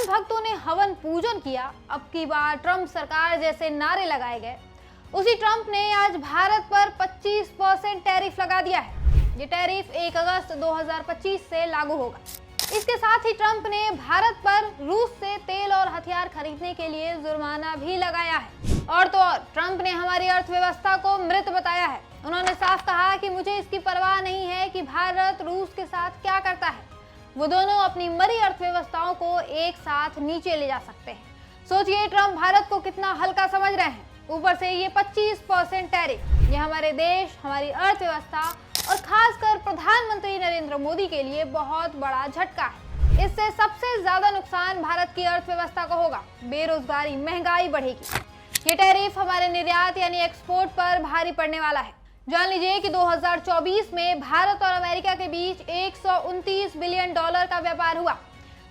राम भक्तों ने हवन पूजन किया, अब की बार ट्रंप सरकार जैसे नारे लगाए गए। उसी ट्रंप ने आज भारत पर 25% टैरिफ लगा दिया है। ये टैरिफ 1 अगस्त 2025 से लागू होगा। इसके साथ ही ट्रंप ने भारत पर रूस से तेल और हथियार खरीदने के लिए जुर्माना भी लगाया है। और तो और ट्रंप ने हमारी अर्थव्यवस्था को मृत बताया है। उन्होंने साफ कहा कि मुझे इसकी परवाह नहीं है कि भारत रूस के साथ क्या करता है। वो दोनों अपनी मरी अर्थव्यवस्थाओं को एक साथ नीचे ले जा सकते हैं। सोचिए ट्रंप भारत को कितना हल्का समझ रहे हैं। ऊपर से ये 25% टैरिफ, ये हमारे देश, हमारी अर्थव्यवस्था और खासकर प्रधानमंत्री नरेंद्र मोदी के लिए बहुत बड़ा झटका है। इससे सबसे ज्यादा नुकसान भारत की अर्थव्यवस्था को होगा। बेरोजगारी, महंगाई बढ़ेगी। ये टैरिफ हमारे निर्यात यानी एक्सपोर्ट पर भारी पड़ने वाला है। जान लीजिए कि 2024 में भारत और अमेरिका के बीच 129 बिलियन डॉलर का व्यापार हुआ।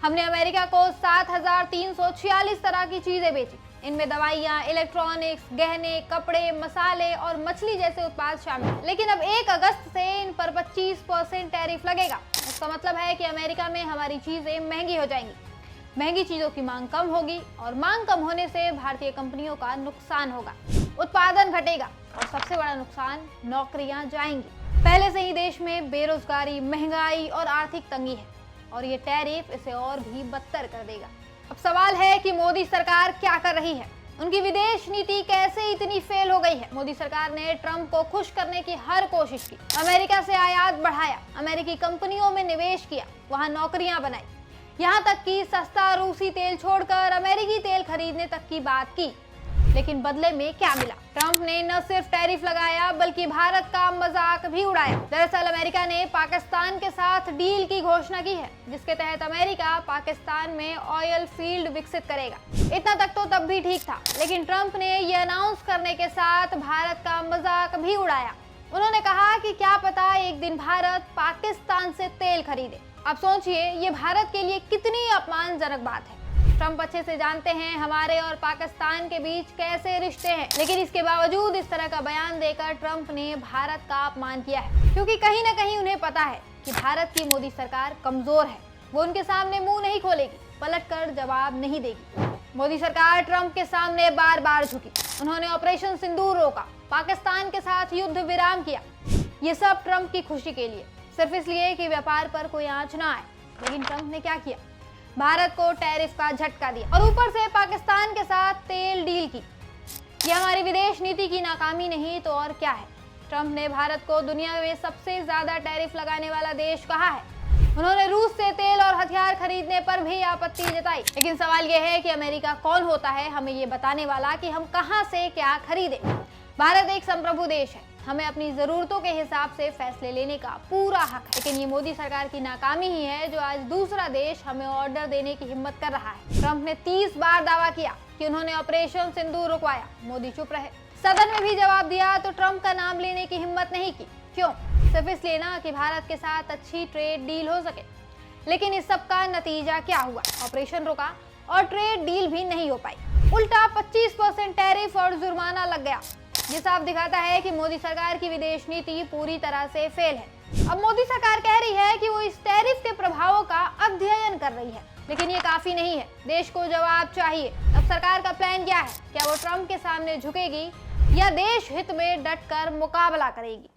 हमने अमेरिका को 7,346 तरह की चीजें बेची। इनमें दवाइयाँ, इलेक्ट्रॉनिक्स, गहने, कपड़े, मसाले और मछली जैसे उत्पाद शामिल हैं। लेकिन अब 1 अगस्त से इन पर 25% टैरिफ लगेगा। इसका मतलब है कि अमेरिका में हमारी चीजें महंगी हो जाएंगी। महंगी चीजों की मांग कम होगी और मांग कम होने से भारतीय कंपनियों का नुकसान होगा, उत्पादन घटेगा और सबसे बड़ा नुकसान, नौकरियां जाएंगी। पहले से ही देश में बेरोजगारी, महंगाई और आर्थिक तंगी है और ये टैरिफ इसे और भी बदतर कर देगा। अब सवाल है कि मोदी सरकार क्या कर रही है? उनकी विदेश नीति कैसे इतनी फेल हो गई है? मोदी सरकार ने ट्रंप को खुश करने की हर कोशिश की। अमेरिका से आयात बढ़ाया, अमेरिकी कंपनियों में निवेश किया, वहां नौकरियां बनाई, यहाँ तक कि सस्ता रूसी तेल छोड़कर अमेरिकी तेल खरीदने तक की बात की। लेकिन बदले में क्या मिला? ट्रंप ने न सिर्फ टैरिफ लगाया बल्कि भारत का मजाक भी उड़ाया। दरअसल अमेरिका ने पाकिस्तान के साथ डील की घोषणा की है, जिसके तहत अमेरिका पाकिस्तान में ऑयल फील्ड विकसित करेगा। इतना तक तो तब भी ठीक था, लेकिन ट्रंप ने ये अनाउंस करने के साथ भारत का मजाक भी उड़ाया। उन्होंने कहा कि क्या पता एक दिन भारत पाकिस्तान से तेल खरीदे। अब सोचिए ये भारत के लिए कितनी अपमानजनक बात है। ट्रंप अच्छे से जानते हैं हमारे और पाकिस्तान के बीच कैसे रिश्ते हैं, लेकिन इसके बावजूद इस तरह का बयान देकर ट्रंप ने भारत का अपमान किया है, क्योंकि कहीं ना कहीं उन्हें पता है कि भारत की मोदी सरकार कमजोर है। वो उनके सामने मुंह नहीं खोलेगी, पलटकर जवाब नहीं देगी। मोदी सरकार ट्रंप के सामने बार बार झुकी। उन्होंने ऑपरेशन सिंदूर रोका, पाकिस्तान के साथ युद्ध विराम किया। ये सब ट्रंप की खुशी के लिए, सिर्फ इसलिए कि व्यापार पर कोई आंच ना आए। लेकिन ट्रंप ने क्या किया? भारत को टैरिफ का झटका दिया और ऊपर से पाकिस्तान के साथ तेल डील की। यह हमारी विदेश नीति की नाकामी नहीं तो और क्या है। ट्रंप ने भारत को दुनिया में सबसे ज्यादा टैरिफ लगाने वाला देश कहा है। उन्होंने रूस से तेल और हथियार खरीदने पर भी आपत्ति जताई। लेकिन सवाल यह है कि अमेरिका कौन होता है हमें ये बताने वाला कि हम कहां से क्या खरीदें। भारत एक संप्रभु देश है, हमें अपनी जरूरतों के हिसाब से फैसले लेने का पूरा हक है। लेकिन ये मोदी सरकार की नाकामी ही है जो आज दूसरा देश हमें ऑर्डर देने की हिम्मत कर रहा है। ट्रंप ने 30 बार दावा किया कि उन्होंने ऑपरेशन सिंदूर रुकवाया, मोदी चुप रहे। सदन में भी जवाब दिया तो ट्रंप का नाम लेने की हिम्मत नहीं की। क्यों? सिर्फ इसलिए ना कि भारत के साथ अच्छी ट्रेड डील हो सके। लेकिन इस सब का नतीजा क्या हुआ? ऑपरेशन रुका और ट्रेड डील भी नहीं हो पाई। उल्टा 25% टैरिफ और जुर्माना लग गया। ये साफ दिखाता है कि मोदी सरकार की विदेश नीति पूरी तरह से फेल है। अब मोदी सरकार कह रही है कि वो इस टैरिफ के प्रभावों का अध्ययन कर रही है, लेकिन ये काफी नहीं है। देश को जवाब चाहिए। अब सरकार का प्लान क्या है? क्या वो ट्रंप के सामने झुकेगी या देश हित में डटकर मुकाबला करेगी?